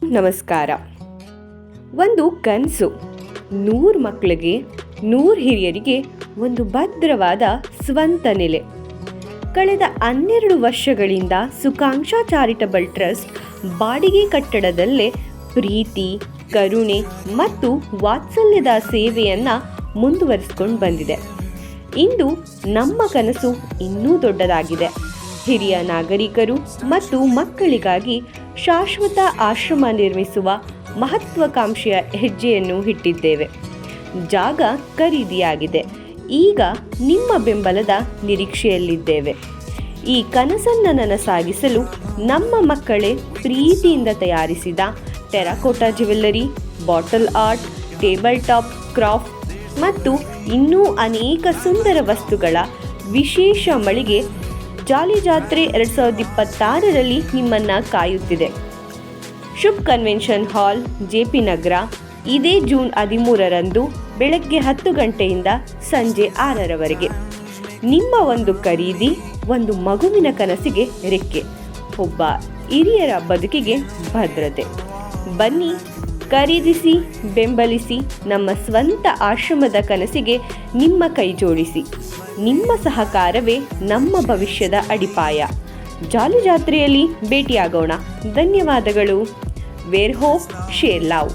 ನಮಸ್ಕಾರ. ಒಂದು ಕನಸು 100 ಮಕ್ಕಳಿಗೆ 100 ಹಿರಿಯರಿಗೆ ಒಂದು ಭದ್ರವಾದ ಸ್ವಂತ ನೆಲೆ. ಕಳೆದ 12 ವರ್ಷಗಳಿಂದ ಸುಖಾಂಕ್ಷ ಚಾರಿಟಬಲ್ ಟ್ರಸ್ಟ್ ಬಾಡಿಗೆ ಕಟ್ಟಡದಲ್ಲೇ ಪ್ರೀತಿ, ಕರುಣೆ ಮತ್ತು ವಾತ್ಸಲ್ಯದ ಸೇವೆಯನ್ನು ಮುಂದುವರಿಸಿಕೊಂಡು ಬಂದಿದೆ. ಇಂದು ನಮ್ಮ ಕನಸು ಇನ್ನೂ ದೊಡ್ಡದಾಗಿದೆ. ಹಿರಿಯ ನಾಗರಿಕರು ಮತ್ತು ಮಕ್ಕಳಿಗಾಗಿ ಶಾಶ್ವತ ಆಶ್ರಮ ನಿರ್ಮಿಸುವ ಮಹತ್ವಾಕಾಂಕ್ಷೆಯ ಹೆಜ್ಜೆಯನ್ನು ಇಟ್ಟಿದ್ದೇವೆ. ಜಾಗ ಖರೀದಿಯಾಗಿದೆ. ಈಗ ನಿಮ್ಮ ಬೆಂಬಲದ ನಿರೀಕ್ಷೆಯಲ್ಲಿದ್ದೇವೆ. ಈ ಕನಸನ್ನು ನನಸಾಗಿಸಲು ನಮ್ಮ ಮಕ್ಕಳೇ ಪ್ರೀತಿಯಿಂದ ತಯಾರಿಸಿದ terracotta jewellery, bottle art, table top craft ಮತ್ತು ಇನ್ನೂ ಅನೇಕ ಸುಂದರ ವಸ್ತುಗಳ ವಿಶೇಷ ಮಳಿಗೆ ಜಾಲಿ ಜಾತ್ರೆ 2026ರಲ್ಲಿ ನಿಮ್ಮನ್ನು ಕಾಯುತ್ತಿದೆ. ಶುಭ್ ಕನ್ವೆನ್ಷನ್ ಹಾಲ್, ಜೆಪಿ ನಗರ. ಇದೇ ಜೂನ್ 13ರಂದು ಬೆಳಗ್ಗೆ 10 ಗಂಟೆಯಿಂದ ಸಂಜೆ 6ರವರೆಗೆ. ನಿಮ್ಮ ಒಂದು ಖರೀದಿ ಒಂದು ಮಗುವಿನ ಕನಸಿಗೆ ರೆಕ್ಕೆ, ಒಬ್ಬ ಹಿರಿಯರ ಬದುಕಿಗೆ ಭದ್ರತೆ. ಬನ್ನಿ, ಖರೀದಿಸಿ, ಬೆಂಬಲಿಸಿ, ನಮ್ಮ ಸ್ವಂತ ಆಶ್ರಮದ ಕನಸಿಗೆ ನಿಮ್ಮ ಕೈ ಜೋಡಿಸಿ. ನಿಮ್ಮ ಸಹಕಾರವೇ ನಮ್ಮ ಭವಿಷ್ಯದ ಅಡಿಪಾಯ. ಜಾಲಿ ಜಾತ್ರೆಯಲ್ಲಿ ಭೇಟಿಯಾಗೋಣ. ಧನ್ಯವಾದಗಳು. Wear hope, share love.